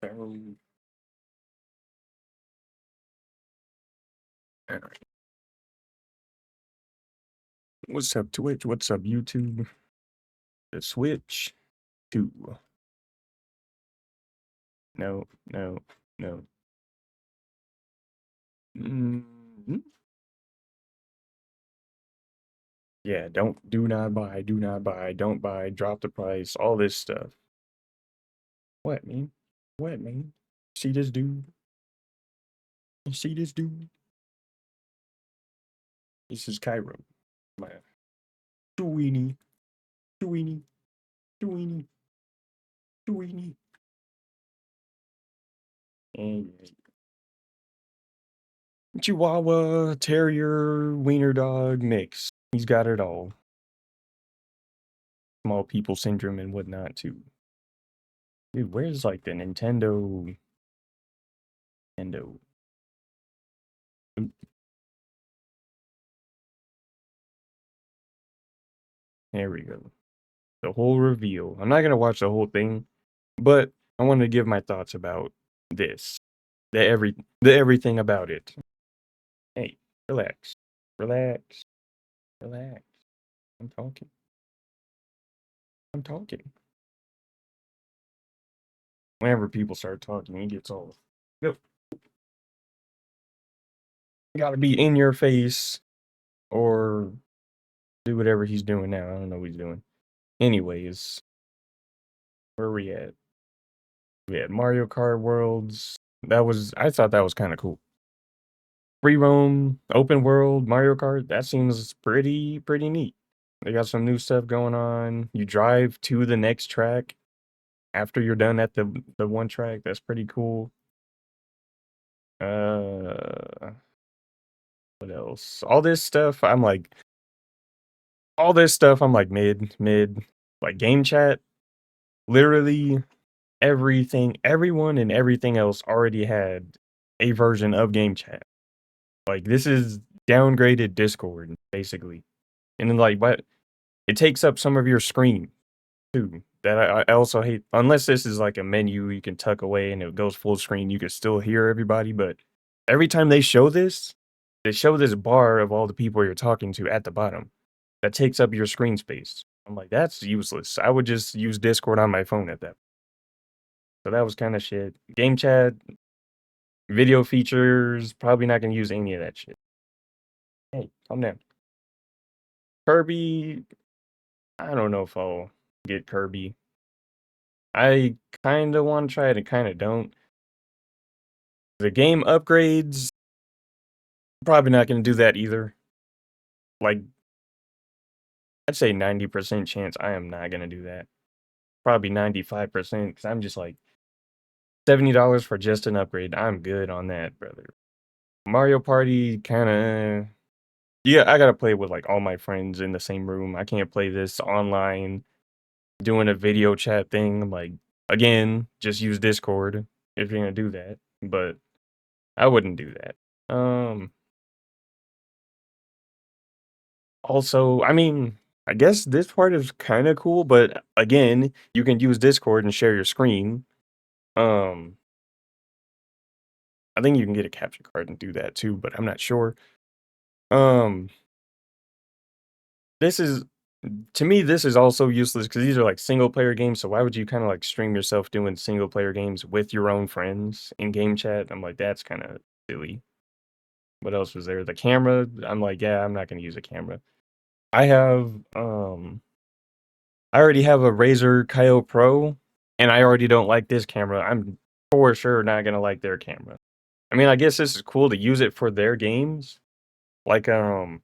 Um, alright. What's up, Twitch? What's up, YouTube? The Switch 2. No, no, no. Mhm. Yeah, do not buy, don't buy, drop the price, all this stuff. What, man? What, man? See this dude? You see this dude? This is Cairo. My Tweenie, Tweenie, Tweenie, Tweenie. And Chihuahua, Terrier, Wiener Dog mix. He's got it all. Small people syndrome and whatnot, too. Dude, where's like the Nintendo? Nintendo. Oop, there we go. The whole reveal. I'm not gonna watch the whole thing, but I wanted to give my thoughts about this. The everything about it. Hey, relax. Relax. Relax. I'm talking. I'm talking. Whenever people start talking, he gets all yep. Gotta be in your face or do whatever he's doing now. I don't know what he's doing. Anyways, where are we at? We had Mario Kart Worlds. I thought that was kind of cool. Free roam, open world, Mario Kart. That seems pretty neat. They got some new stuff going on. You drive to the next track after you're done at the one track. That's pretty cool. Uh, what else? All this stuff. I'm like mid. Like game chat. Literally everything, everyone, and everything else already had a version of game chat. Like this is downgraded Discord, basically. And then like what it takes up some of your screen too. That I also hate unless this is like a menu you can tuck away and it goes full screen, you can still hear everybody, but every time they show this bar of all the people you're talking to at the bottom that takes up your screen space. I'm like, that's useless. I would just use Discord on my phone at that. So that was kind of shit. Game chat, video features, probably not gonna use any of that shit. Hey, calm down. Kirby, I don't know if I'll get Kirby. I kinda wanna try it and kinda don't. The game upgrades, probably not gonna do that either. Like, I'd say 90% chance I am not gonna do that. Probably 95% because I'm just like $70 for just an upgrade. I'm good on that, brother. Mario Party kinda yeah, I gotta play with like all my friends in the same room. I can't play this online, doing a video chat thing. Like, again, just use Discord if you're gonna do that. But I wouldn't do that. Also, I mean, I guess this part is kind of cool, but again, you can use Discord and share your screen. Um, I think you can get a capture card and do that too, but I'm not sure. Um, this is to me, this is also useless because these are like single player games. So why would you kind of like stream yourself doing single player games with your own friends in game chat? I'm like, that's kind of silly. What else was there? The camera. I'm like, yeah, I'm not gonna use a camera. I have I already have a Razer Kaio Pro, and I already don't like this camera. I'm for sure not gonna like their camera. I mean, I guess this is cool to use it for their games, like kind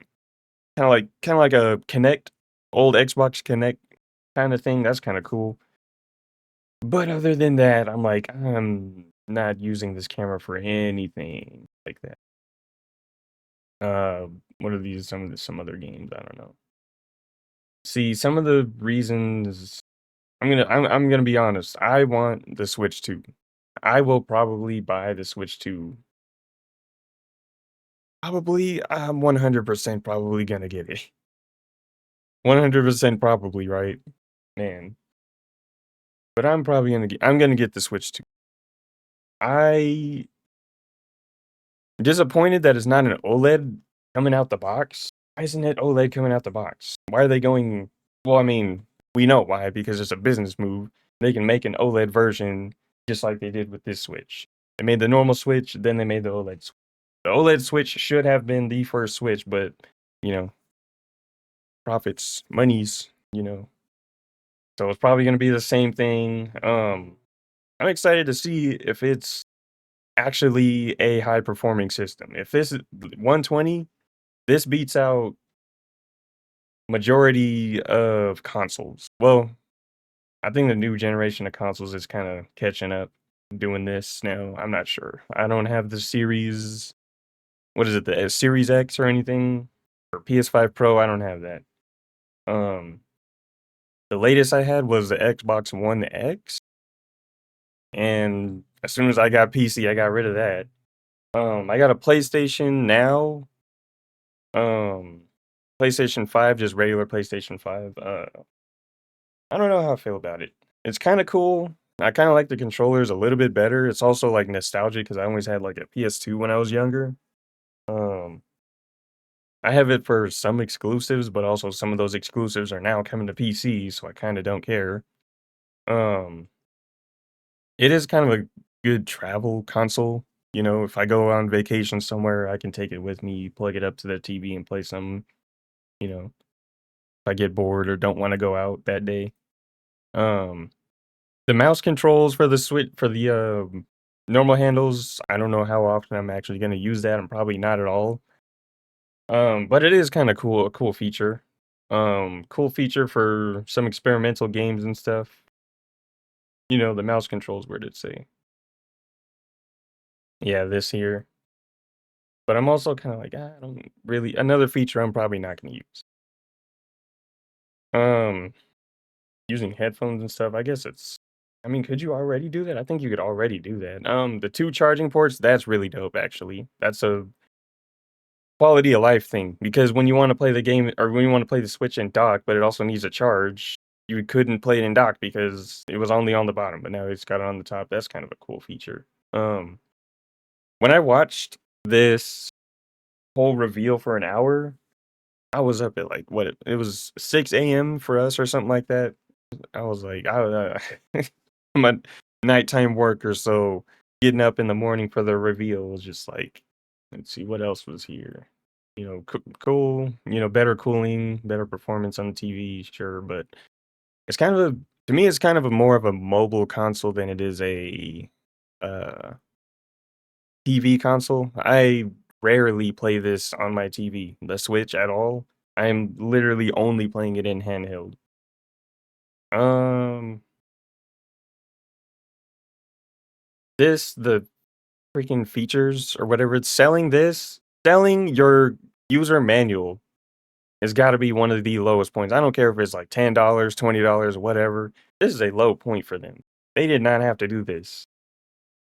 of like a Connect, old Xbox Connect kind of thing. That's kind of cool. But other than that, I'm like, I'm not using this camera for anything like that. What are these? Some other games? I don't know. See, some of the reasons I'm gonna be honest. I want the Switch 2. I will probably buy the Switch 2. Probably, I'm 100% probably gonna get it. 100% probably, right? Man. But I'm gonna get the Switch 2. I disappointed that it's not an OLED coming out the box. Why isn't it OLED coming out the box? Why are they going well, I mean, we know why, because it's a business move. They can make an OLED version just like they did with this Switch. They made the normal Switch, then they made the OLED Switch. The OLED Switch should have been the first Switch, but, you know, profits, monies, so it's probably gonna be the same thing. I'm excited to see if it's actually a high performing system. If this is 120, this beats out majority of consoles. Well, I think the new generation of consoles is kind of catching up doing this now. I'm not sure. I don't have the series, what is it, the Series X or anything, or PS5 Pro. I don't have that. Um, the latest I had was the Xbox One X, and as soon as I got PC, I got rid of that. I got a PlayStation now. Um, PlayStation 5, just regular PlayStation 5. I don't know how I feel about it. It's kind of cool. I kind of like the controllers a little bit better. It's also like nostalgic because I always had like a PS2 when I was younger. Um, I have it for some exclusives, but also some of those exclusives are now coming to PC, so I kind of don't care. Um, it is kind of a good travel console. If I go on vacation somewhere, I can take it with me, plug it up to the TV, and play some. If I get bored or don't want to go out that day. Um, The mouse controls for the switch for the, normal handles, I don't know how often I'm actually gonna use that, I'm probably not at all. But it is kinda cool a cool feature. Cool feature for some experimental games and stuff. The mouse controls, where did it say? Yeah, this here. But I'm also kinda like, I don't really another feature I'm probably not gonna use. Um, Using headphones and stuff, I guess I mean, could you already do that? I think you could already do that. The 2 charging ports, that's really dope, actually. That's a quality of life thing, because when you wanna play the game or when you wanna play the Switch in dock, but it also needs a charge, you couldn't play it in dock because it was only on the bottom, but now it's got it on the top. That's kind of a cool feature. When I watched this whole reveal for an hour, I was up at, like, what it was 6 AM for us or something like that. I was like, my nighttime worker, so getting up in the morning for the reveal was just like, let's see what else was here. Cool. Better cooling, better performance on the TV, sure, but it's kind of to me, it's kind of a more of a mobile console than it is a uh, TV console. I rarely play this on my TV, the Switch at all. I'm literally only playing it in handheld. Um, the freaking features or whatever it's selling your user manual has gotta be one of the lowest points. I don't care if it's like $10, $20, whatever. This is a low point for them. They did not have to do this.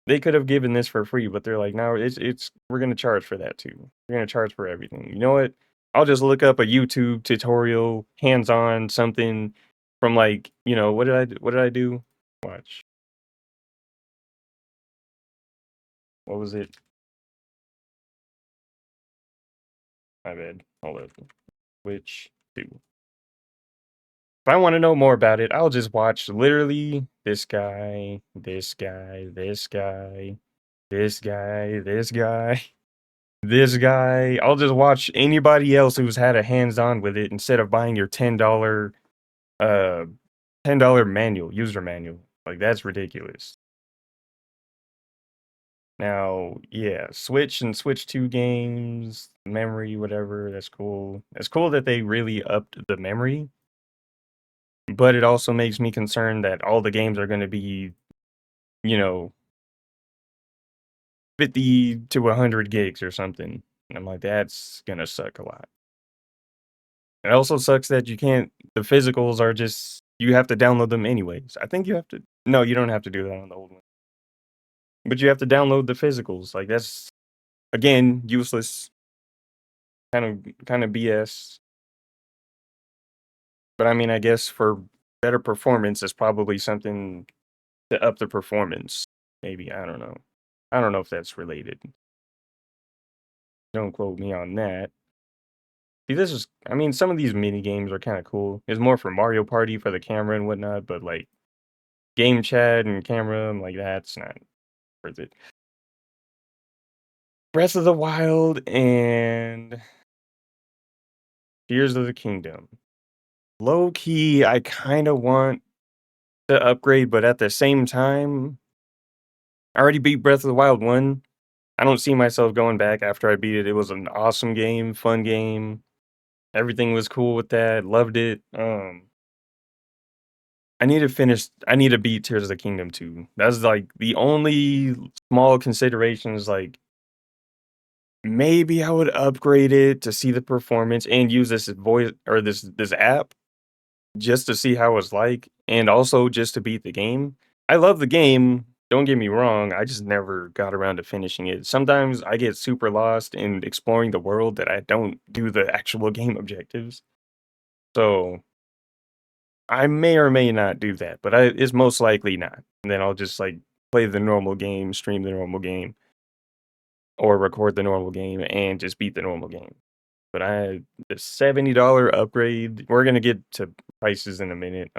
They could have given this for free, but they're like, "No, it's we're gonna charge for that too. We're gonna charge for everything." You know what? I'll just look up a YouTube tutorial, hands-on something from like, what did I do? Watch. What was it? My bad. Hold up. Which 2. If I wanna know more about it, I'll just watch literally this guy, this guy, this guy, this guy, this guy, this guy. I'll just watch anybody else who's had a hands-on with it instead of buying your uh, $10 manual, user manual. Like, that's ridiculous. Now, yeah, Switch and Switch 2 games, memory, whatever, that's cool. It's cool that they really upped the memory, but it also makes me concerned that all the games are gonna be, you know, 50 to 100 gigs or something. And I'm like, that's gonna suck a lot. It also sucks that the physicals are just, you have to download them anyways. I think you have to, no, you don't have to do that on the old one. But you have to download the physicals. Like, that's, again, useless, kind of BS. But I mean, I guess for better performance, it's probably something to up the performance. Maybe, I don't know. I don't know if that's related. Don't quote me on that. See, this is I mean, some of these mini games are kinda cool. It's more for Mario Party for the camera and whatnot, but, like, game chat and camera, I'm like, that's not worth it. Breath of the Wild and Tears of the Kingdom. Low key, I kinda want to upgrade, but at the same time, I already beat Breath of the Wild 1. I don't see myself going back after I beat it. It was an awesome game, fun game. Everything was cool with that. Loved it. I need to beat Tears of the Kingdom 2. That's like the only small considerations like maybe I would upgrade it to see the performance and use this voice or this app just to see how it's like and also just to beat the game. I love the game, don't get me wrong, I just never got around to finishing it. Sometimes I get super lost in exploring the world that I don't do the actual game objectives. So, I may or may not do that, but it's most likely not. And then I'll just, like, play the normal game, stream the normal game, or record the normal game and just beat the normal game. But the $70 upgrade we're gonna get to prices in a minute.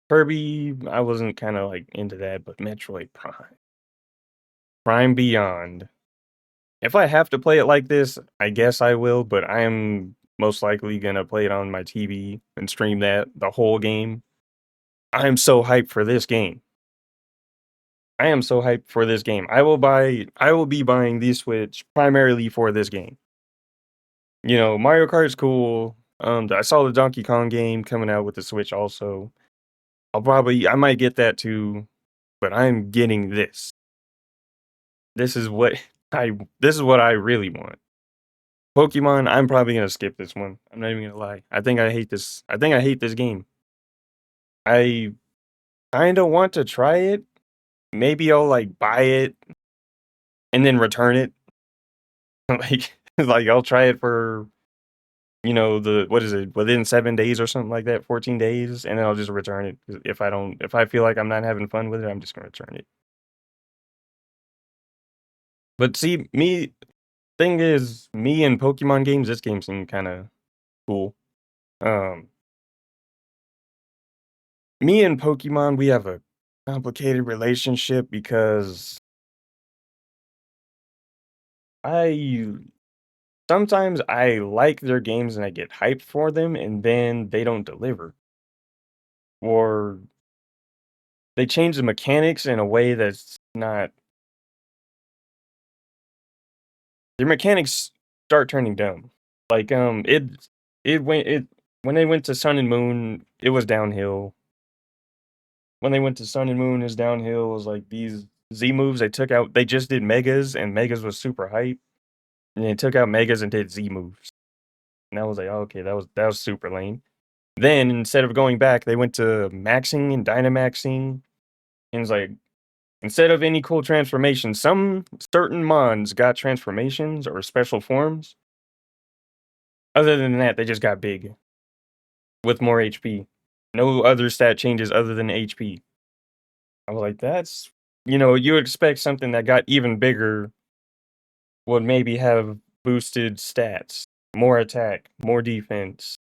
Kirby, I wasn't kinda, like, into that, but Metroid Prime. Prime Beyond. If I have to play it like this, I guess I will, but I am most likely gonna play it on my TV and stream that the whole game. I am so hyped for this game. I am so hyped for this game. I will be buying the Switch primarily for this game. You know, Mario Kart's cool. I saw the Donkey Kong game coming out with the Switch also. I might get that too, but I'm getting this. This is what this is what I really want. Pokemon, I'm probably gonna skip this one. I'm not even gonna lie. I think I hate this game. I kinda want to try it. Maybe I'll like buy it and then return it. Like I'll try it for the what is it, within 7 days or something like that, 14 days, and then I'll just return it. If I feel like I'm not having fun with it, I'm just gonna return it. But see, thing is, me and Pokemon games, this game seemed kinda cool. Um, Me and Pokemon, we have a complicated relationship because I sometimes I like their games and I get hyped for them, and then they don't deliver. Or they change the mechanics in a way that's not their mechanics start turning dumb. Like, it when they went to Sun and Moon, it was downhill. When they went to Sun and Moon, is downhill. It was like these Z moves they just did Megas, and Megas was super hype, and they took out Megas and did Z moves. And I was like, "Oh, okay, that was super lame." Then instead of going back, they went to maxing and Dynamaxing, and it's like, instead of any cool transformations, some certain mons got transformations or special forms. Other than that, they just got big with more HP. No other stat changes other than HP. I was like, that's you expect something that got even bigger would maybe have boosted stats, more attack, more defense,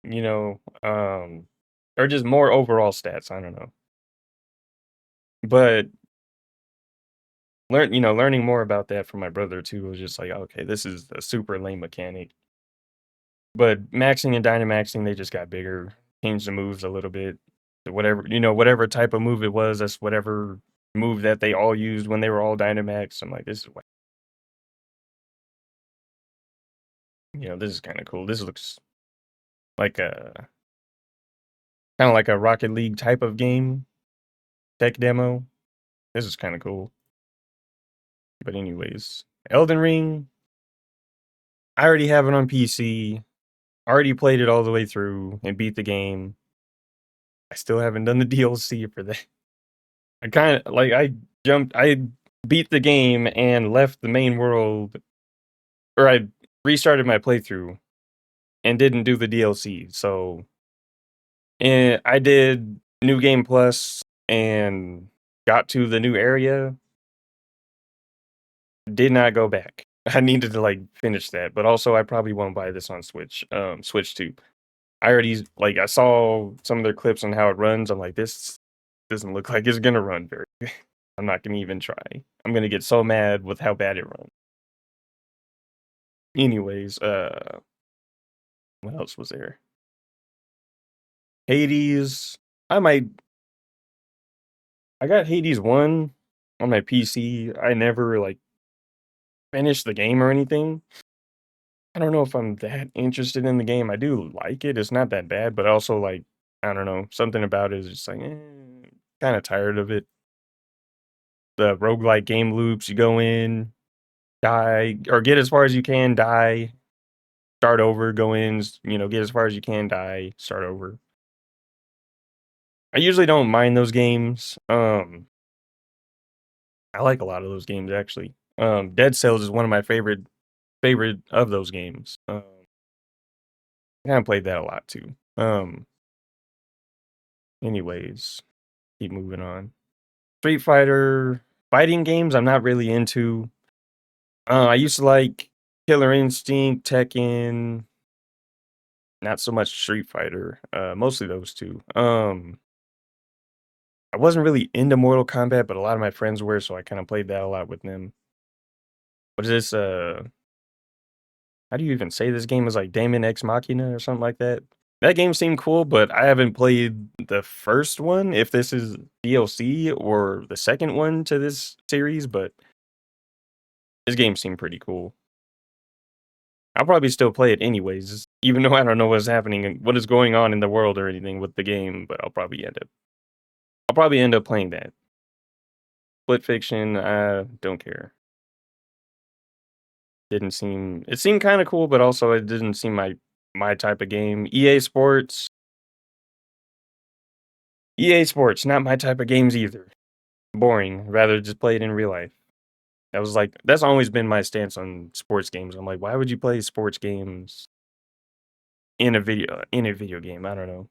you know, or just more overall stats. I don't know. But learning more about that from my brother too was just like, okay, this is a super lame mechanic. But maxing and Dynamaxing, they just got bigger, changed the moves a little bit. Whatever type of move it was, that's whatever move that they all used when they were all Dynamax. I'm like, this is kind of cool. This looks like a kind of like a Rocket League type of game tech demo. This is kind of cool. But anyways, Elden Ring, I already have it on PC. Already played it all the way through and beat the game. I still haven't done the DLC for that. I beat the game and left the main world, or I restarted my playthrough and didn't do the DLC. So, I did New Game Plus and got to the new area, did not go back. I needed to like finish that, but also I probably won't buy this on Switch. Switch 2. I already like I saw some of their clips on how it runs. I'm like, this doesn't look like it's gonna run very good. I'm not gonna even try. I'm gonna get so mad with how bad it runs. Anyways, what else was there? Hades. I might I got Hades 1 on my PC. I never like finished the game or anything. I don't know if I'm that interested in the game. I do like it. It's not that bad, but also like I don't know, something about it is just like kind of tired of it. The roguelike game loops, you go in, die, or get as far as you can, die, start over, go in, get as far as you can, die, start over. I usually don't mind those games. I like a lot of those games actually. Dead Cells is one of my favorite of those games. I kind of played that a lot too. Anyways, keep moving on. Street Fighter fighting games, I'm not really into. I used to like Killer Instinct, Tekken, not so much Street Fighter. Mostly those two. I wasn't really into Mortal Kombat, but a lot of my friends were, so I kind of played that a lot with them. What is this? How do you even say this game is like Daemon X Machina or something like that? That game seemed cool, but I haven't played the first one, if this is DLC or the second one to this series, but this game seemed pretty cool. I'll probably still play it anyways, even though I don't know what's happening and what is going on in the world or anything with the game, but I'll probably end up playing that. Split Fiction, I don't care. It seemed kind of cool, but also it didn't seem my type of game. EA Sports, not my type of games either. Boring. Rather just play it in real life. That's always been my stance on sports games. I'm like, why would you play sports games in a video game? I don't know.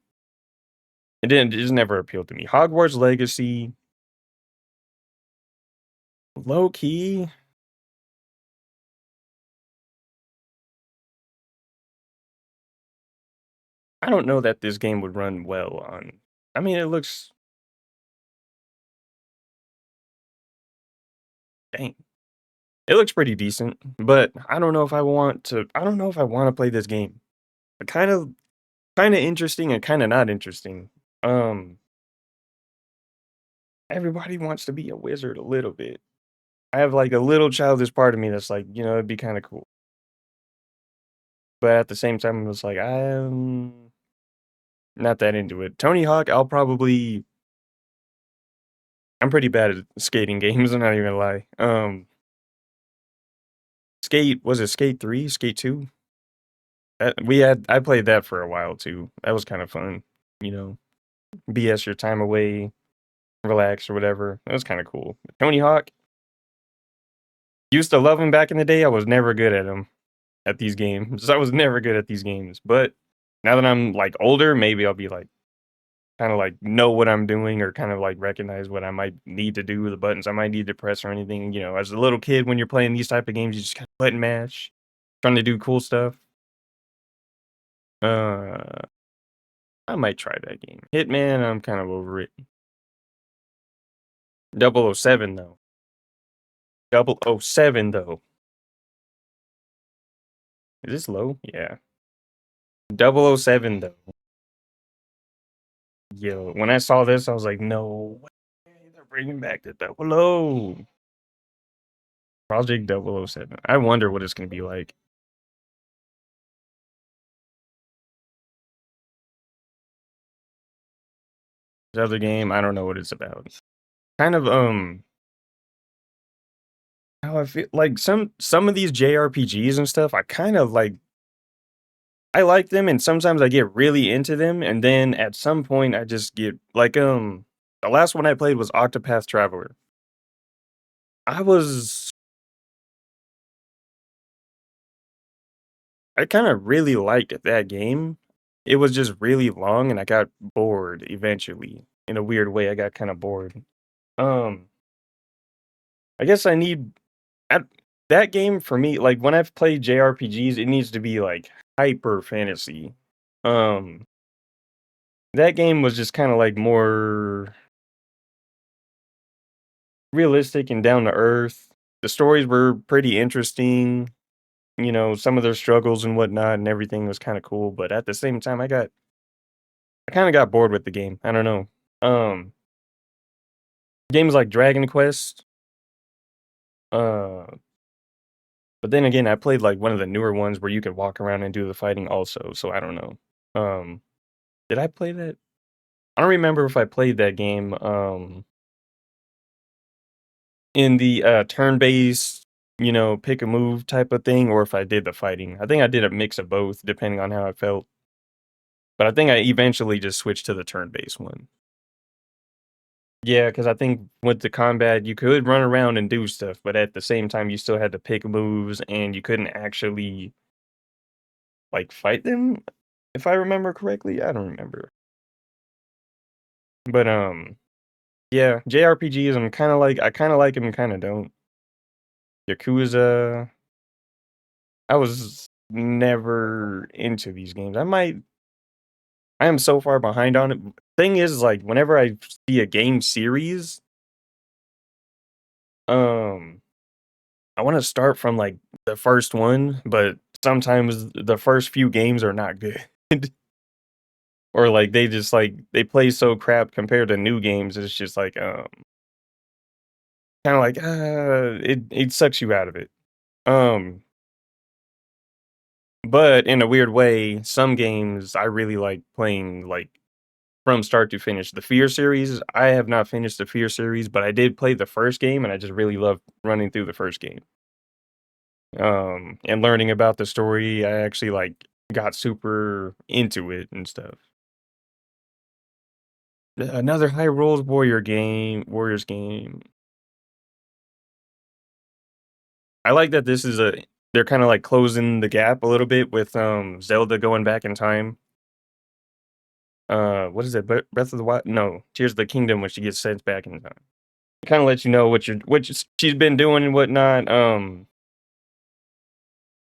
It just never appealed to me. Hogwarts Legacy, low key. I don't know that this game would run well on. I mean, it looks dang. It looks pretty decent, but I don't know if I want to. I don't know if I want to play this game. Kind of interesting and kind of not interesting. Um, Everybody wants to be a wizard a little bit. I have like a little childish part of me that's like, it'd be kind of cool. But at the same time, it's like I'm not that into it. Tony Hawk, I'm pretty bad at skating games. I'm not even gonna lie. Was it Skate 3, Skate 2? I played that for a while too. That was kind of fun. You know, BS your time away, relax or whatever. That was kind of cool. Tony Hawk, used to love him back in the day. I was never good at him at these games. I was never good at these games. But now that I'm like older, maybe I'll be like kind of like know what I'm doing or kind of like recognize what I might need to do with the buttons I might need to press or anything. As a little kid when you're playing these type of games, you just kind of button mash, trying to do cool stuff. Uh I might try that game. Hitman, I'm kind of over it. 007 though. 007 though. Is this low? Yeah. 007 though. Yo, when I saw this, I was like, no way. They're bringing back the 00. Project 007. I wonder what it's going to be like. The other game, I don't know what it's about. Kind of, how I feel like some of these JRPGs and stuff, I kind of like. I like them, and sometimes I get really into them, and then at some point I just get like, the last one I played was Octopath Traveler. I was I kind of really liked that game. It was just really long, and I got bored eventually. In a weird way, I got kind of bored. Um, I guess I need at that game for me, like, when I've played JRPGs, it needs to be, like, hyper fantasy. Um, that game was just kinda, like, more realistic and down to earth. The stories were pretty interesting, some of their struggles and whatnot and everything was kinda cool, but at the same time, I kinda got bored with the game, I don't know. Um, games like Dragon Quest, uh, but then again, I played, like, one of the newer ones where you could walk around and do the fighting also, so I don't know. Did I play that? I don't remember if I played that game, in the, turn-based, pick a move type of thing, or if I did the fighting. I think I did a mix of both depending on how I felt, but I think I eventually just switched to the turn-based one. Yeah, because I think with the combat, you could run around and do stuff, but at the same time, you still had to pick moves, and you couldn't actually, like, fight them, if I remember correctly? I don't remember. But, yeah, JRPGs, I kinda like them, kinda don't. Yakuza, I was never into these games. I am so far behind on it. Thing is, like, whenever I see a game series, um, I wanna start from, like, the first one, but sometimes the first few games are not good. Or, like, they just, like, they play so crap compared to new games, it's just like, kinda like, it sucks you out of it. Um, but in a weird way, some games I really like playing, like, from start to finish. The Fear series, I have not finished the Fear series, but I did play the first game, and I just really loved running through the first game. And learning about the story, I actually, like, got super into it and stuff. Another Hyrule Warriors game. I like that this is a they're kinda, like, closing the gap a little bit with, Zelda going back in time. What is it? Breath of the Wild? No, Tears of the Kingdom when she gets sent back in time. Kinda let you know she's been doing and whatnot. I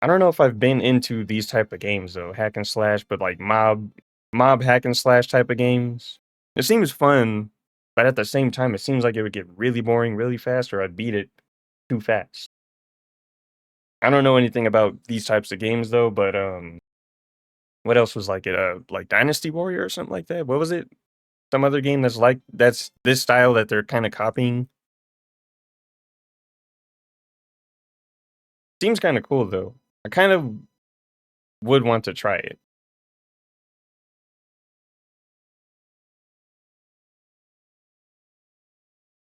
don't know if I've been into these type of games though, hack and slash, but like mob hack and slash type of games. It seems fun, but at the same time, it seems like it would get really boring really fast, or I'd beat it too fast. I don't know anything about these types of games though, but what else was like it? Like Dynasty Warrior or something like that. What was it? Some other game that's this style that they're kind of copying. Seems kind of cool though. I kind of would want to try it.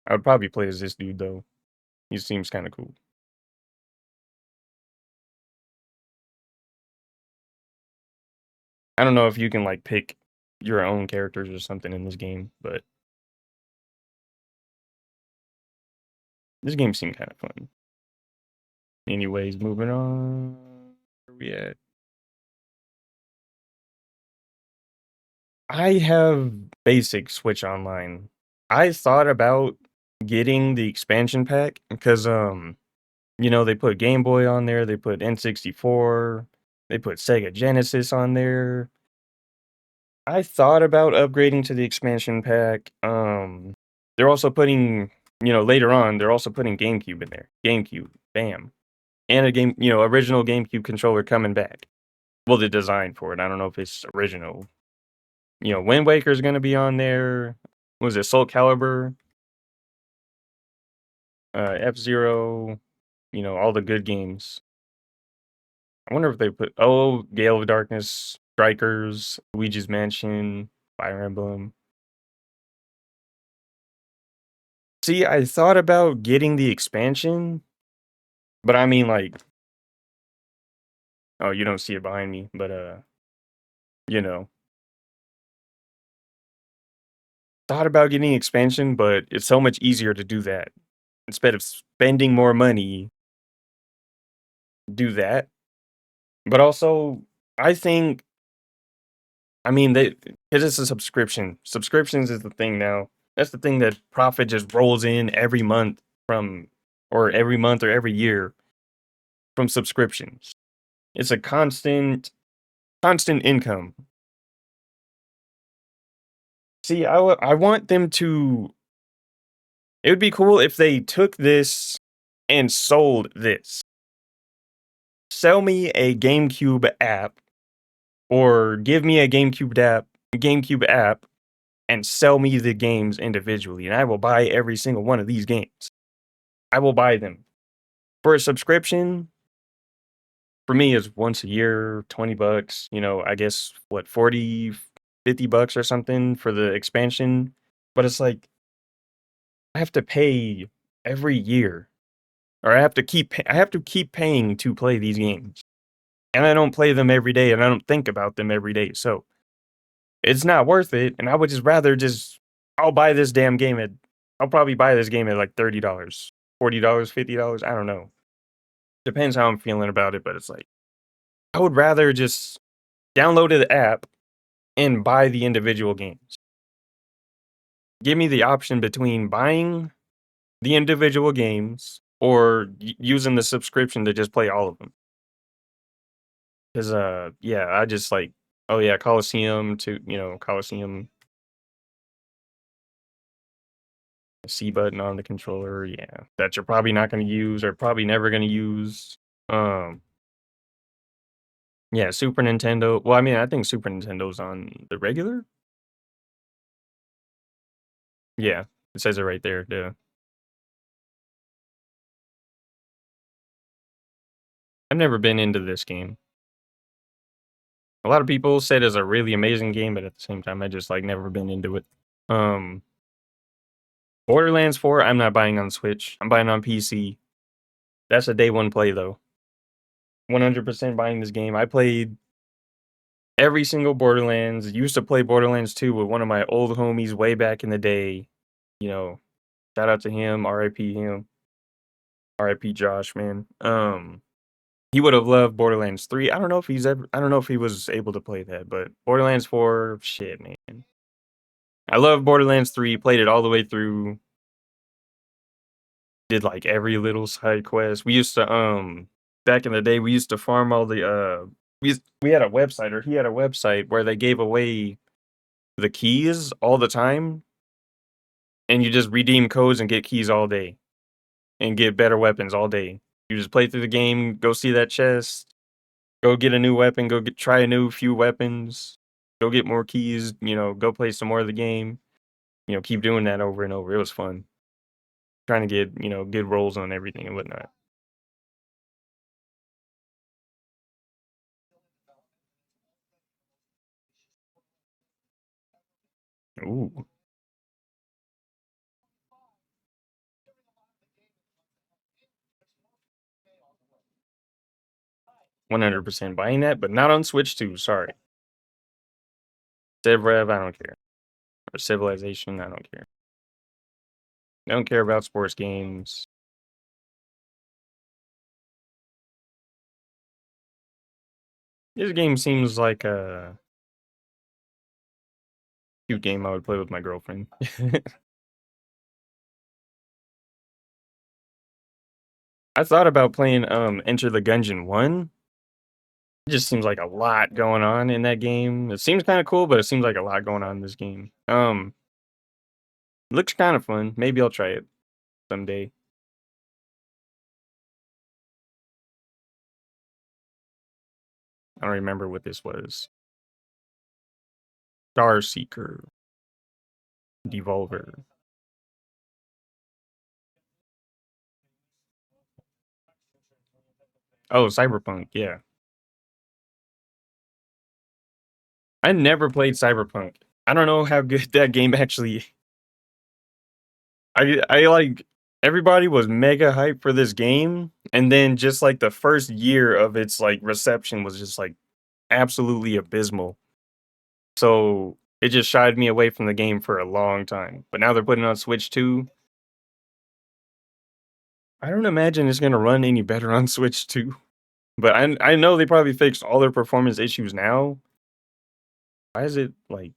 I would probably play as this dude though. He seems kind of cool. I don't know if you can like pick your own characters or something in this game, but this game seemed kind of fun. Anyways, moving on. Where we at? I have basic Switch Online. I thought about getting the expansion pack because they put Game Boy on there, they put N64, they put Sega Genesis on there. I thought about upgrading to the expansion pack. They're also putting, later on, they're also putting GameCube in there. GameCube, bam. And original GameCube controller coming back. Well, the design for it. I don't know if it's original. Wind Waker's gonna be on there. What was it, Soul Calibur, F-Zero, all the good games. I wonder if they put Gale of Darkness, Strikers, Luigi's Mansion, Fire Emblem. See, I thought about getting the expansion, but I mean, like, oh, you don't see it behind me, but you know, thought about getting expansion, but it's so much easier to do that instead of spending more money. Do that, but also I think, I mean, they because it's a subscription. Subscriptions is the thing now. That's the thing, that profit just rolls in every month or every year from subscriptions. It's a constant income. See, I want them to. It would be cool if they took this and sold this. Sell me a GameCube app, or give me a GameCube app, and sell me the games individually, and I will buy every single one of these games. I will buy them. For a subscription, for me, is once a year, $20, I guess, what, 40, $50 or something for the expansion. But it's like, I have to pay every year, or I have to keep paying to play these games. And I don't play them every day, and I don't think about them every day. So it's not worth it. And I would just rather I'll buy this damn game I'll probably buy this game at like $30, $40, $50. I don't know. Depends how I'm feeling about it, but it's like, I would rather just download the app and buy the individual games. Give me the option between buying the individual games or using the subscription to just play all of them. Because, yeah, I just like, oh yeah, Coliseum Coliseum, C button on the controller, yeah, that you're probably not going to use, or probably never going to use. Um, yeah, Super Nintendo. Well, I mean, I think Super Nintendo's on the regular. Yeah, it says it right there. Yeah. I've never been into this game. A lot of people said it's a really amazing game, but at the same time, I just like never been into it. Um, Borderlands 4, I'm not buying on Switch. I'm buying on PC. That's a day one play though. 100% buying this game. I played every single Borderlands. Used to play Borderlands 2 with one of my old homies way back in the day. You know, shout out to him, RIP him. RIP Josh, man. He would have loved Borderlands 3. I don't know if he was able to play that, but Borderlands 4, shit, man. I love Borderlands 3, played it all the way through. Did like every little side quest. We used to back in the day, we used to farm all the we had a website, or he had a website, where they gave away the keys all the time, and you just redeem codes and get keys all day and get better weapons all day. You just play through the game, go see that chest, go get a new weapon, try a new few weapons, go get more keys, go play some more of the game. Keep doing that over and over. It was fun. Trying to get, good rolls on everything and whatnot. Ooh, 100% buying that, but not on Switch 2. Sorry. Civ Rev, I don't care. Or Civilization, I don't care. I don't care about sports games. This game seems like a cute game I would play with my girlfriend. I thought about playing Enter the Gungeon 1. It just seems like a lot going on in that game. It seems kind of cool, but it seems like a lot going on in this game. Looks kind of fun. Maybe I'll try it someday. I don't remember what this was. Star Seeker. Devolver. Oh, Cyberpunk, yeah. I never played Cyberpunk. I don't know how good that game actually. I like, everybody was mega hyped for this game, and then just like the first year of its like reception was just like absolutely abysmal. So it just shied me away from the game for a long time. But now they're putting it on Switch 2. I don't imagine it's gonna run any better on Switch 2. But I know they probably fixed all their performance issues now. Why is it like,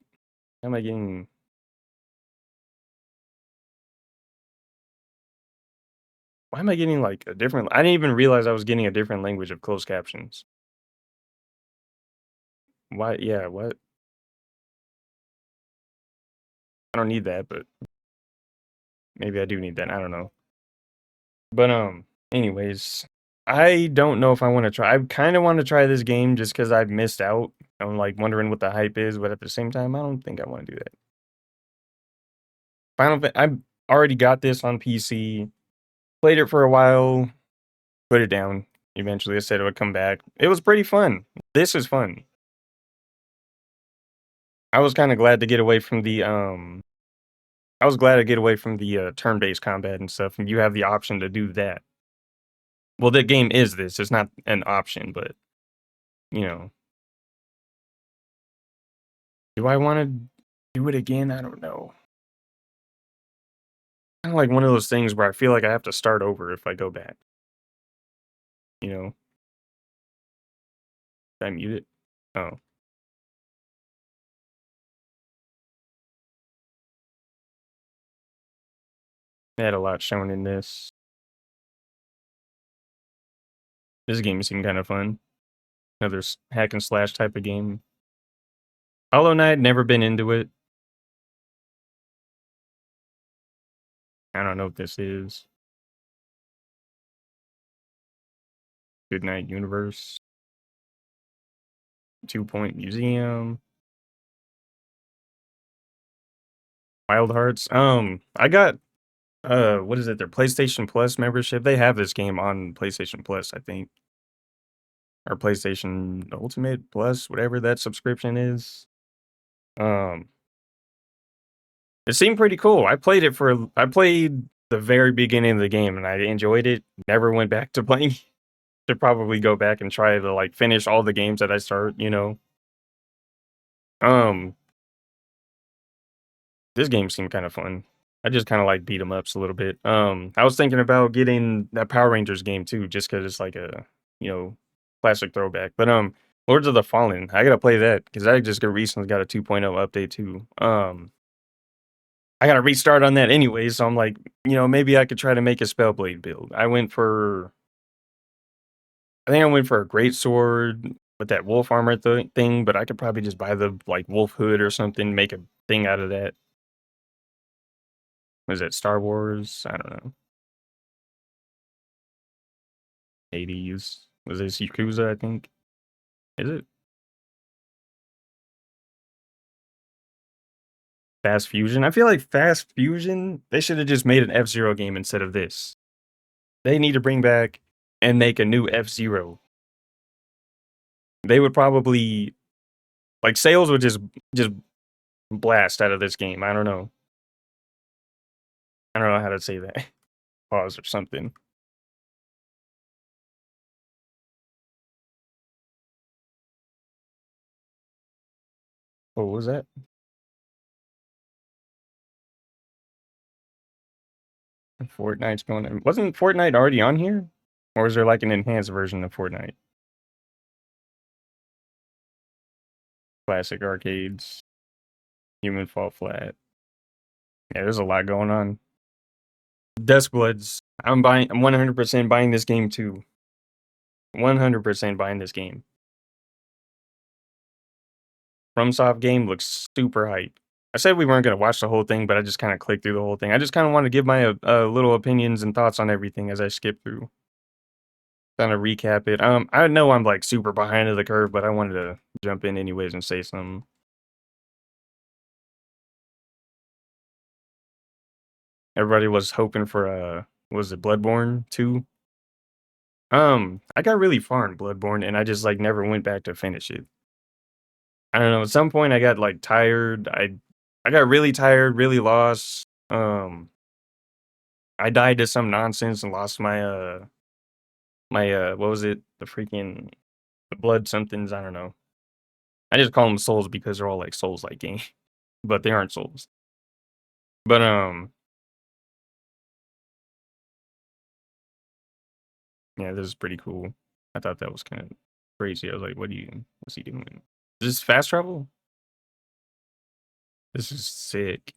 how am I getting Why am I getting, like, a different I didn't even realize I was getting a different language of closed captions. Why yeah, what? I don't need that, but maybe I do need that, I don't know. But, anyways, I don't know if I wanna try I kinda wanna try this game just because 'cause I've missed out. I'm, like, wondering what the hype is, but at the same time, I don't think I wanna do that. I've already got this on PC, played it for a while, put it down. Eventually, I said it would come back. It was pretty fun. This is fun. I was kinda glad to get away from the, I was glad to get away from the, turn-based combat and stuff, and you have the option to do that. Well, the game is this, it's not an option, but, you know. Do I wanna do it again? I don't know. Kinda like one of those things where I feel like I have to start over if I go back, you know? Did I mute it? Oh, they had a lot shown in this. This game seemed kinda fun. Another hack and slash type of game. Hollow Knight, never been into it. I don't know what this is. Goodnight Universe. 2 Point Museum. Wild Hearts. I got what is it? Their PlayStation Plus membership. They have this game on PlayStation Plus, I think. Or PlayStation Ultimate Plus, whatever that subscription is. Um, it seemed pretty cool. I played the very beginning of the game and I enjoyed it. Never went back to playing. Should probably go back and try to like finish all the games that I start, you know. Um, this game seemed kind of fun. I just kind of like beat 'em ups a little bit. I was thinking about getting that Power Rangers game too, just because it's like a, you know, classic throwback. But Lords of the Fallen, I gotta play that because I just got recently got a 2.0 update too. I gotta restart on that anyway, so I'm like, you know, maybe I could try to make a Spellblade build. I think I went for a great sword with that wolf armor thing, but I could probably just buy the like wolf hood or something, make a thing out of that. Was it Star Wars? I don't know. 80s. Was this Yakuza, I think? Is it? Fast Fusion? I feel like Fast Fusion, they should have just made an F-Zero game instead of this. They need to bring back and make a new F-Zero. They would probably like sales would just blast out of this game. I don't know. I don't know how to say that. Pause or something. What was that? Fortnite's going on. Wasn't Fortnite already on here? Or is there like an enhanced version of Fortnite? Classic arcades, human fall flat. Yeah, there's a lot going on. Duskbloods. I'm 100% buying this game too. 100% buying this game. FromSoft game looks super hype. I said we weren't gonna watch the whole thing, but I just kind of clicked through the whole thing. I just kind of want to give my little opinions and thoughts on everything as I skip through. Kind of recap it. I know I'm like super behind of the curve, but I wanted to jump in anyways and say something. Everybody was hoping for was it Bloodborne 2? I got really far in Bloodborne and I just like never went back to finish it. I don't know. At some point, I got like tired. I got really tired, really lost. I died to some nonsense and lost my what was it? The freaking the blood somethings. I don't know. I just call them souls because they're all like souls like game, but they aren't souls. But yeah, this is pretty cool. I thought that was kind of crazy. I was like, what's he doing? Is this fast travel? This is sick.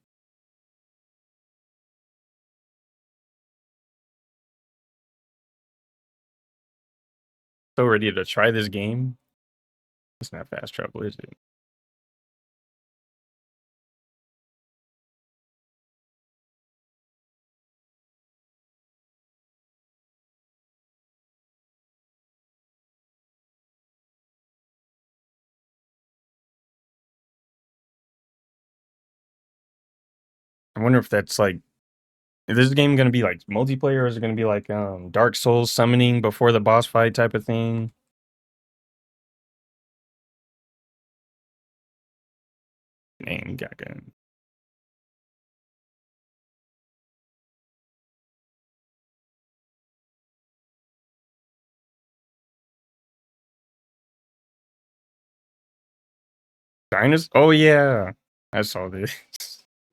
So ready to try this game. It's not fast travel, is it? I wonder if that's like, is this game gonna be like multiplayer, or is it gonna be like Dark Souls summoning before the boss fight type of thing? Name Gaga. Oh yeah, I saw this.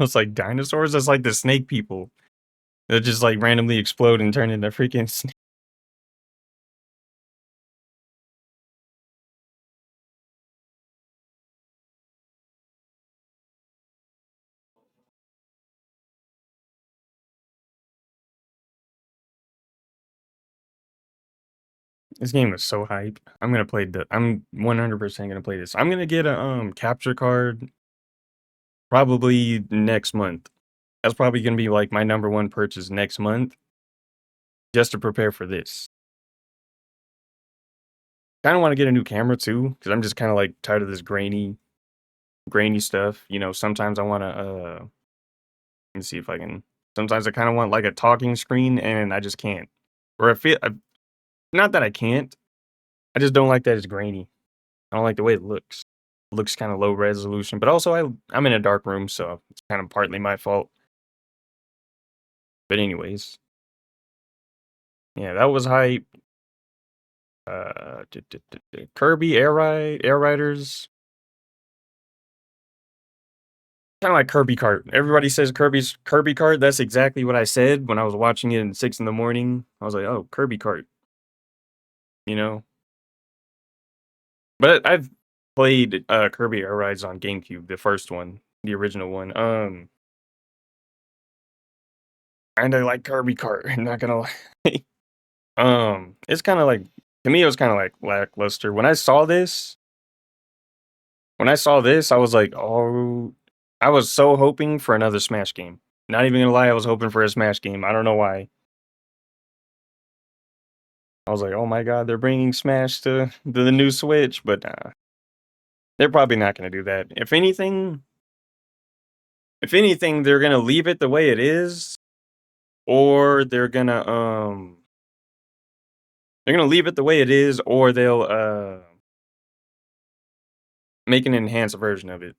It's like dinosaurs. That's like the snake people that just like randomly explode and turn into freaking. This game is so hype. I'm gonna play the. I'm 100% gonna play this. I'm gonna get a capture card probably next month. That's probably gonna be like my number one purchase next month, just to prepare for this. Kind of want to get a new camera too, because I'm just kind of like tired of this grainy stuff. You know, sometimes I want to. Let me see if I can. Sometimes I kind of want like a talking screen, and I just can't. Or I feel not that I can't. I just don't like that it's grainy. I don't like the way it looks. It looks kind of low resolution, but also I'm in a dark room, so it's kind of partly my fault. But anyways, yeah, that was hype. Kirby Air Riders, kind of like Kirby Kart. Everybody says Kirby Kart. That's exactly what I said when I was watching it at 6 in the morning. I was like, oh, Kirby Kart, you know. But I've played Kirby Air Rides on GameCube, the first one, the original one. Kinda like Kirby Kart. I'm not gonna lie. It's kind of like, to me, it was kind of like lackluster. When I saw this, I was like, oh, I was so hoping for another Smash game. Not even gonna lie, I was hoping for a Smash game. I don't know why. I was like, oh my god, they're bringing Smash to the new Switch, but they're probably not gonna do that. If anything, they're gonna leave it the way it is, or they're gonna leave it the way it is, or they'll make an enhanced version of it.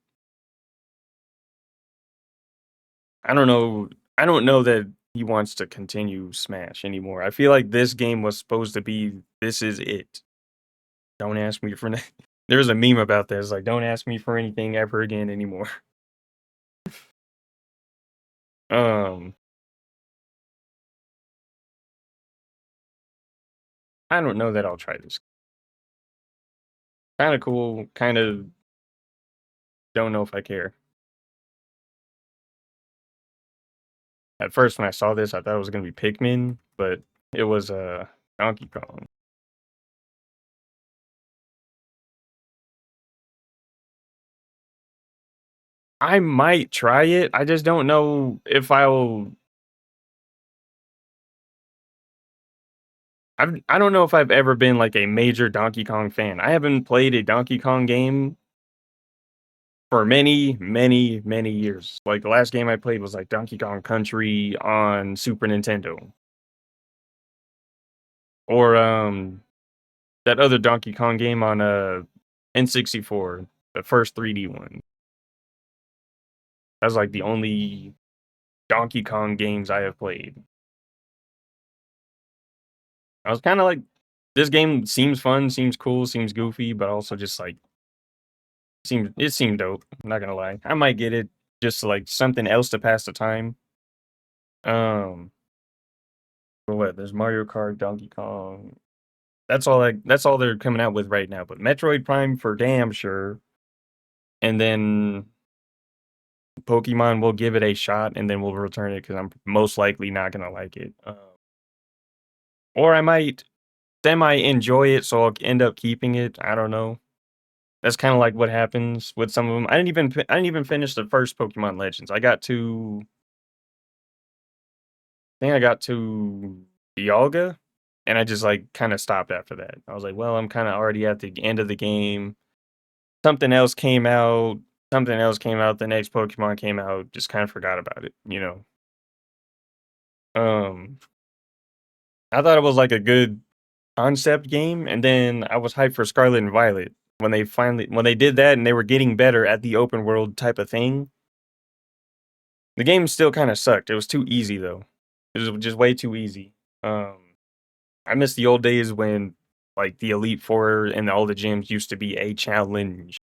I don't know. I don't know that he wants to continue Smash anymore. I feel like this game was supposed to be, this is it. Don't ask me for there's a meme about this, like, don't ask me for anything ever again anymore. Um, I don't know that I'll try this. Kind of cool, kind of don't know if I care. At first when I saw this, I thought it was gonna be Pikmin, but it was Donkey Kong. I might try it. I just don't know if I don't know if I've ever been like a major Donkey Kong fan. I haven't played a Donkey Kong game for many, many, many years. Like the last game I played was like Donkey Kong Country on Super Nintendo. Or that other Donkey Kong game on N64, the first 3D one. That's like the only Donkey Kong games I have played. I was kind of like, this game seems fun, seems cool, seems goofy, but also just like it seemed dope. I'm not gonna lie. I might get it just like something else to pass the time. Um, but what? There's Mario Kart, Donkey Kong. That's all they're coming out with right now. But Metroid Prime for damn sure. And then Pokemon will give it a shot, and then we'll return it because I'm most likely not gonna like it. Or I might. semi enjoy it, so I'll end up keeping it. I don't know. That's kind of like what happens with some of them. I didn't even finish the first Pokemon Legends. I think I got to Dialga, and I just like kind of stopped after that. I was like, well, I'm kind of already at the end of the game. Something else came out. Something else came out. The next Pokemon came out. Just kind of forgot about it. Um, I thought it was like a good concept game, and then I was hyped for Scarlet and Violet when they did that and they were getting better at the open world type of thing. The game still kind of sucked. It was too easy though. It was just way too easy. Um, I miss the old days when like the Elite Four and all the gyms used to be a challenge.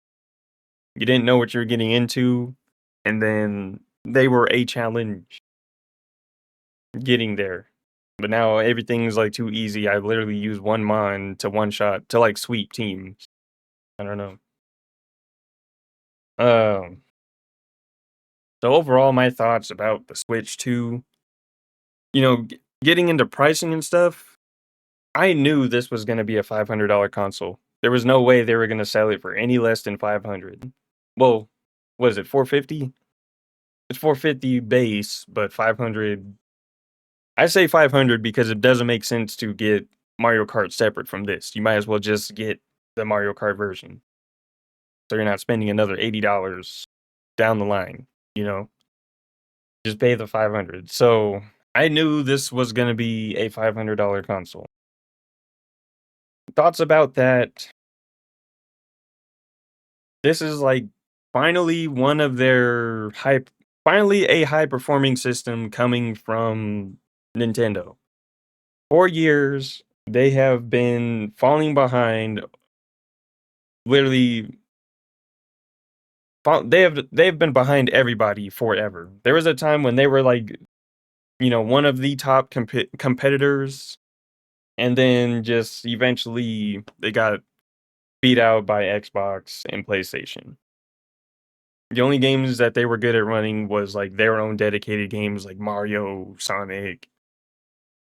You didn't know what you were getting into, and then they were a challenge getting there. But now everything's like too easy. I literally use one mon to one shot to like sweep teams. I don't know. Um, so overall, my thoughts about the Switch 2, getting into pricing and stuff, I knew this was going to be a $500 console. There was no way they were going to sell it for any less than 500. Well, what is it, 450? It's 450 base, but 500. I say 500 because it doesn't make sense to get Mario Kart separate from this. You might as well just get the Mario Kart version. So you're not spending another $80 down the line, you know? Just pay the 500. So I knew this was going to be a $500 console. Thoughts about that? This is like finally one of their finally a high performing system coming from Nintendo. For years, they have been falling behind. Literally, they've been behind everybody forever. There was a time when they were like, one of the top competitors, and then just eventually they got beat out by Xbox and PlayStation. The only games that they were good at running was like their own dedicated games like Mario, Sonic,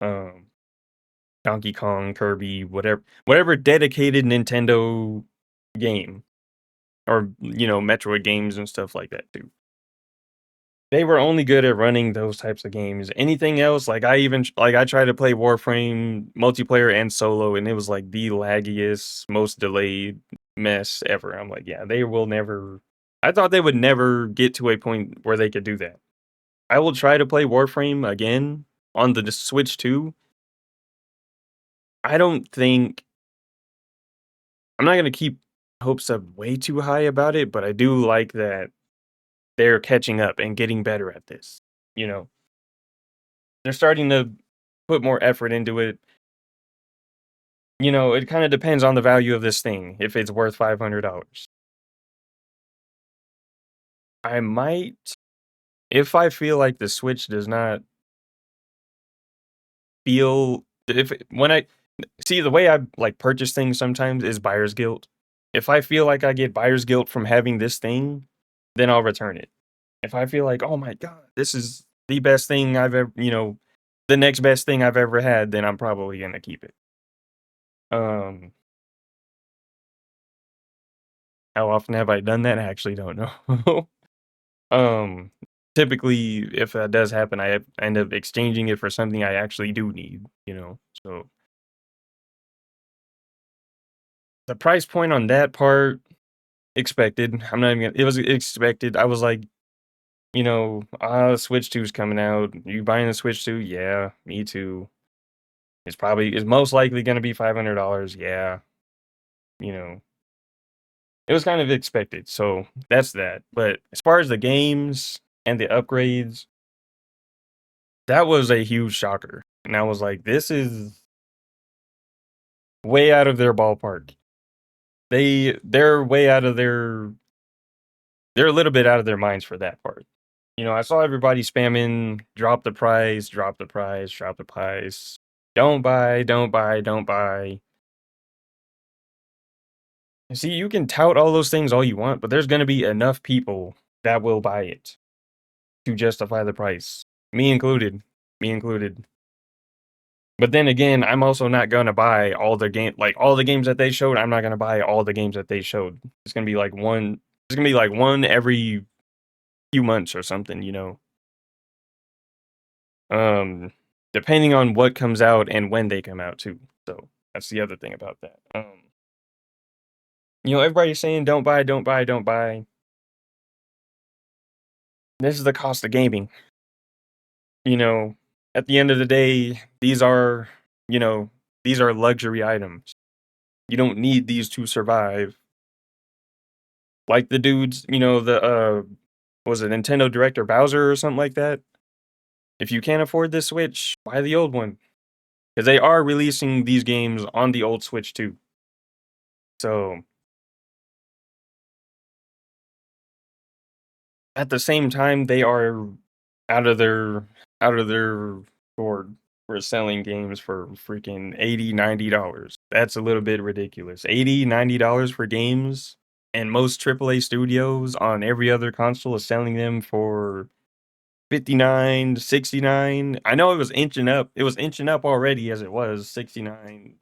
um, Donkey Kong, Kirby, whatever dedicated Nintendo game, or Metroid games and stuff like that too. They were only good at running those types of games. Anything else, like I tried to play Warframe multiplayer and solo, and it was like the laggiest, most delayed mess ever. I'm like, yeah, they will never. I thought they would never get to a point where they could do that. I will try to play Warframe again on the Switch 2. I don't think I'm not gonna keep hopes up way too high about it, but I do like that they're catching up and getting better at this. You know, they're starting to put more effort into it. It kind of depends on the value of this thing, if it's worth $500. I might, if I feel like the Switch does not feel, if when I see the way I like purchase things sometimes is buyer's guilt. If I feel like I get buyer's guilt from having this thing, then I'll return it. If I feel like, oh my God, this is the best thing I've ever, the next best thing I've ever had, then I'm probably gonna keep it. Um, how often have I done that? I actually don't know. um, Typically, if that does happen, I end up exchanging it for something I actually do need. So the price point on that part expected. I'm not even. It was expected. I was like, Switch 2's coming out. You buying the Switch 2? Yeah, me too. It's most likely gonna be $500. Yeah, you know. It was kind of expected, so that's that. But as far as the games and the upgrades, that was a huge shocker. And I was like, this is way out of their ballpark. They're way out of they're a little bit out of their minds for that part. I saw everybody spamming drop the price, drop the price, drop the price. Don't buy, don't buy, don't buy. See, you can tout all those things all you want, but there's going to be enough people that will buy it to justify the price. Me included. Me included. But then again, I'm also not gonna buy all the all the games that they showed, I'm not gonna buy all the games that they showed. It's gonna be like one every few months or something, you know? Um, Depending on what comes out and when they come out too. So, that's the other thing about that. Everybody's saying, "Don't buy, don't buy, don't buy." This is the cost of gaming, you know? At the end of the day, you know, these are luxury items. You don't need these to survive. Like the dudes, was it Nintendo Director Bowser or something like that? If you can't afford this Switch, buy the old one. Because they are releasing these games on the old Switch too. So at the same time, they are out of their out of their gourd for selling games for freaking 80, $90. That's a little bit ridiculous. 80, $90 for games, and most AAA studios on every other console is selling them for 59 to 69. I know it was inching up. It was inching up already as it was $69,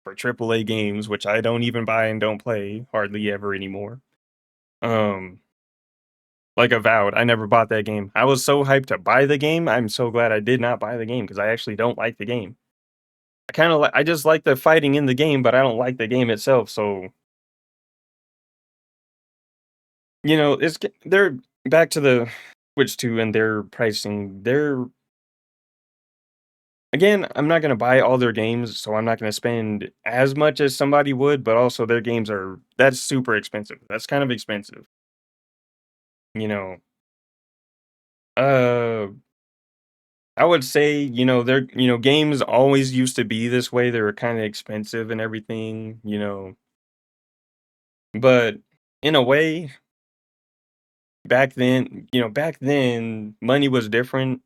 for AAA games, which I don't even buy and don't play hardly ever anymore. Um, like Avowed, I never bought that game. I was so hyped to buy the game. I'm so glad I did not buy the game because I actually don't like the game. I just like the fighting in the game, but I don't like the game itself. So, they're back to the Switch 2 and their pricing. Again, I'm not gonna buy all their games, so I'm not gonna spend as much as somebody would, but also their games that's super expensive. That's kind of expensive, you know. Uh, I would say, games always used to be this way. They were kind of expensive and everything, but in a way, back then money was different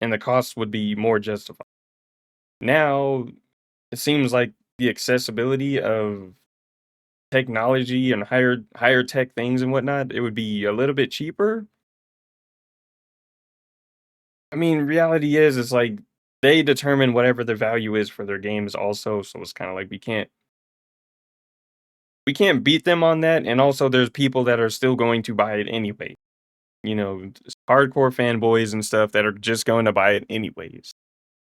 and the cost would be more justified. Now, it seems like the accessibility of technology and higher tech things and whatnot, it would be a little bit cheaper. I mean, reality is like they determine whatever the value is for their games also, so it's kind of like we can't beat them on that, and also there's people that are still going to buy it anyway. Just hardcore fanboys and stuff that are just going to buy it anyways,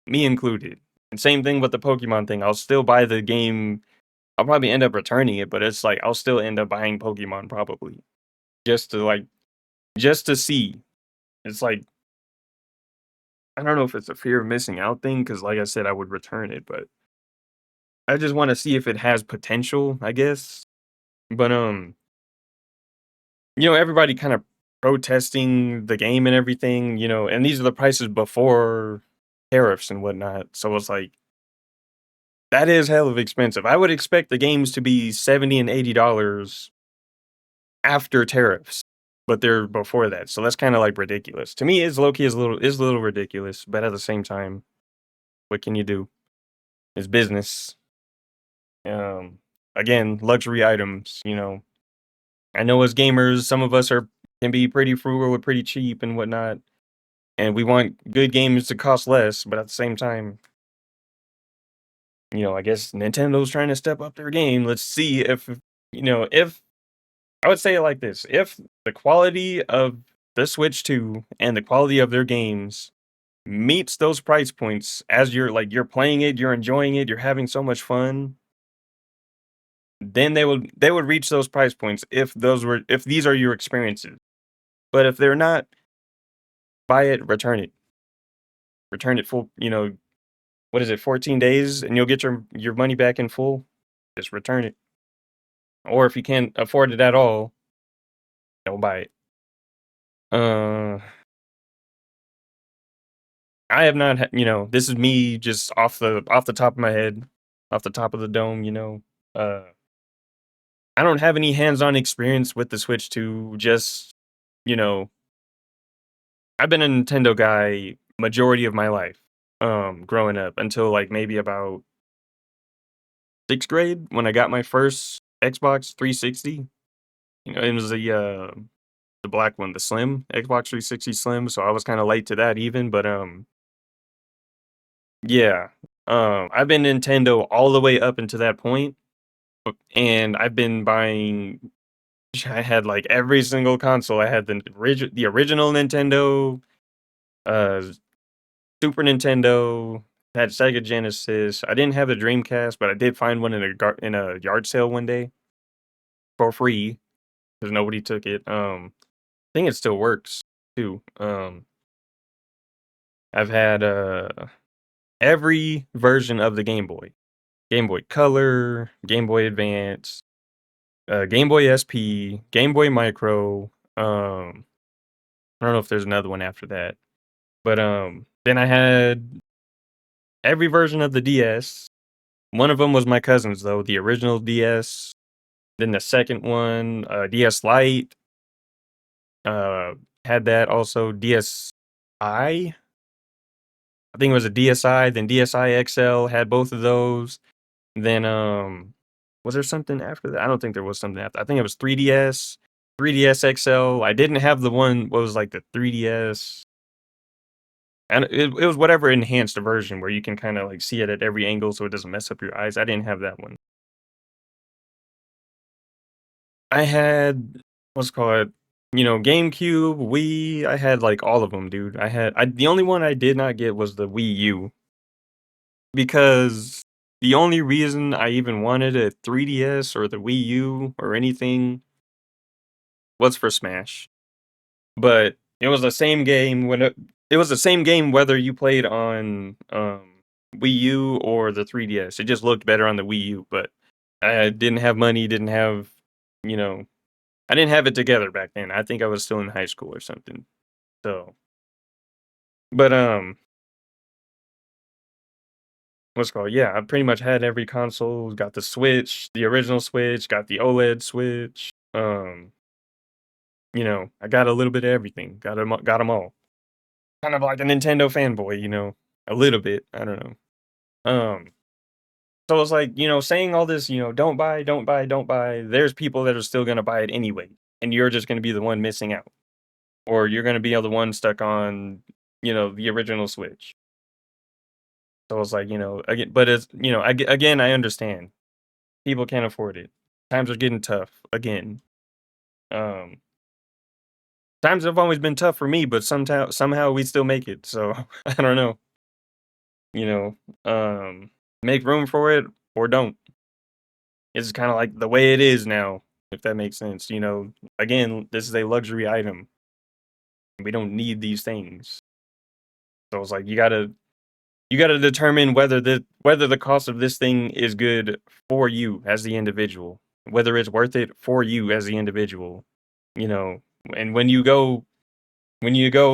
me included. And same thing with the Pokemon thing. I'll still buy the game. I'll probably end up returning it, but it's like I'll still end up buying Pokemon probably just to like just to see. It's like I don't know if it's a fear of missing out thing because, like I said, I would return it, but I just want to see if it has potential, I guess. But everybody kind of protesting the game and everything, and these are the prices before tariffs and whatnot. So it's like that is hell of expensive. I would expect the games to be $70 and $80 after tariffs, but they're before that. So that's kind of like ridiculous. To me, it's low key is a little ridiculous, but at the same time, what can you do? It's business. Um, Again, luxury items. I know as gamers, some of us are can be pretty frugal or pretty cheap and whatnot, and we want good games to cost less. But at the same time, I guess Nintendo's trying to step up their game. Let's see if I would say it like this: if the quality of the Switch 2 and the quality of their games meets those price points as you're playing it, you're enjoying it, you're having so much fun, then they would reach those price points if these are your experiences. But if they're not, buy it, return it full. What is it, 14 days, and you'll get your money back in full. Just return it. Or if you can't afford it at all, don't buy it. Uh, I have not. This is me just off the top of my head, off the top of the dome. I don't have any hands-on experience with the Switch 2. Just you know, I've been a Nintendo guy majority of my life, growing up until like maybe about 6th grade when I got my first Xbox 360. It was the black one, the Slim Xbox 360 Slim. So I was kind of late to that even, but Yeah. I've been Nintendo all the way up until that point, and I've been buying I had, like, every single console. I had the original Nintendo, uh, Super Nintendo, had Sega Genesis. I didn't have a Dreamcast, but I did find one in a yard sale one day for free because nobody took it. I think it still works too. I've had, every version of the Game Boy. Game Boy Color, Game Boy Advance, Game Boy SP, Game Boy Micro, I don't know if there's another one after that. But, then I had every version of the DS. One of them was my cousin's though, the original DS, then the second one, DS Lite, uh, had that also, I think it was a DSi, then DSi XL, had both of those. Then, was there something after that? I don't think there was something after I think it was 3DS, 3DS XL. I didn't have the one what was like the 3DS, and it was whatever enhanced version where you can kinda, like, see it at every angle so it doesn't mess up your eyes. I didn't have that one. I had what's it called, GameCube, Wii, I had, like, all of them, dude. The only one I did not get was the Wii U, because the only reason I even wanted a 3DS or the Wii U or anything was for Smash. But it was the same game it was the same game whether you played on, Wii U or the 3DS. It just looked better on the Wii U, but I didn't have money, didn't have, you know I didn't have it together back then. I think I was still in high school or something. So, but, what's it called? Yeah, I pretty much had every console, got the Switch, the original Switch, got the OLED Switch, I got a little bit of everything, got them all. Kind of like a Nintendo fanboy, a little bit, I don't know. Um, so it's like, saying all this, "Don't buy, don't buy, don't buy," there's people that are still gonna buy it anyway, and you're just gonna be the one missing out, or you're gonna be the one stuck on, the original Switch. So it's like, again but it's again, I understand. People can't afford it. Times are getting tough again. Um, Times have always been tough for me, but somehow we still make it, so I don't know, you know? Make room for it or don't. It's kinda like the way it is now, if that makes sense, Again, this is a luxury item. We don't need these things. So it's like you gotta determine whether the cost of this thing is good for you as the individual, whether it's worth it for you as the individual, you know. And when you go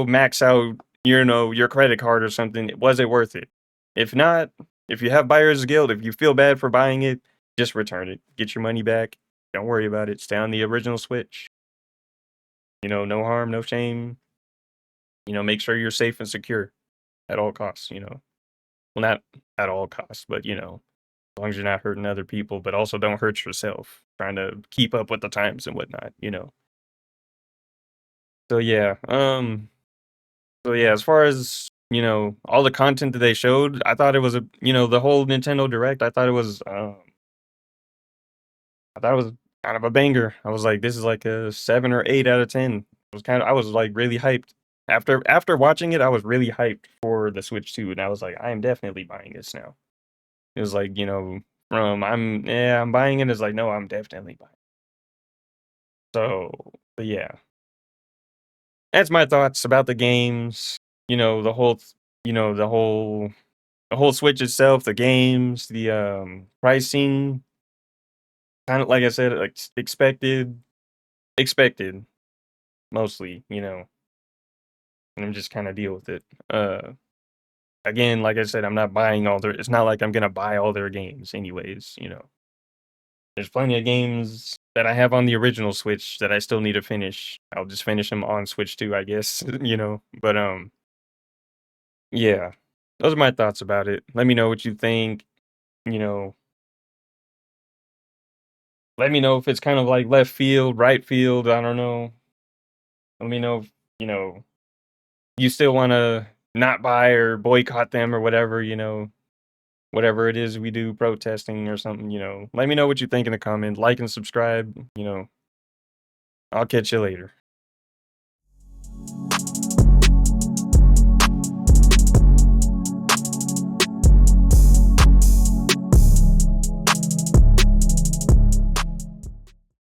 max out, your credit card or something, was it worth it? If not, if you have buyer's guilt, if you feel bad for buying it, just return it. Get your money back. Don't worry about it. Stay on the original Switch. No harm, no shame. Make sure you're safe and secure at all costs. Well, not at all costs, but as long as you're not hurting other people, but also don't hurt yourself trying to keep up with the times and whatnot. So yeah, as far as, all the content that they showed, I thought it was the whole Nintendo Direct, I thought it was kind of a banger. I was like, this is like a 7 or 8 out of 10. I was like really hyped. After watching it, I was really hyped for the Switch 2, and I was like, I am definitely buying this now. It was like, from I'm buying it, it's like, no, I'm definitely buying. So, but yeah, that's my thoughts about the games. The whole, the whole Switch itself, the games, the pricing, kind of like I said, like expected mostly, and I'm just kind of deal with it. Again, like I said, I'm not buying all their. It's not like I'm gonna buy all their games, anyways. There's plenty of games that I have on the original Switch that I still need to finish. I'll just finish them on Switch 2, I guess, But yeah, those are my thoughts about it. Let me know what you think. You know, let me know if it's kind of like left field, right field. I don't know. Let me know if you still want to not buy or boycott them or whatever, whatever it is we do, protesting or something, let me know what you think in the comments. Like and subscribe, I'll catch you later.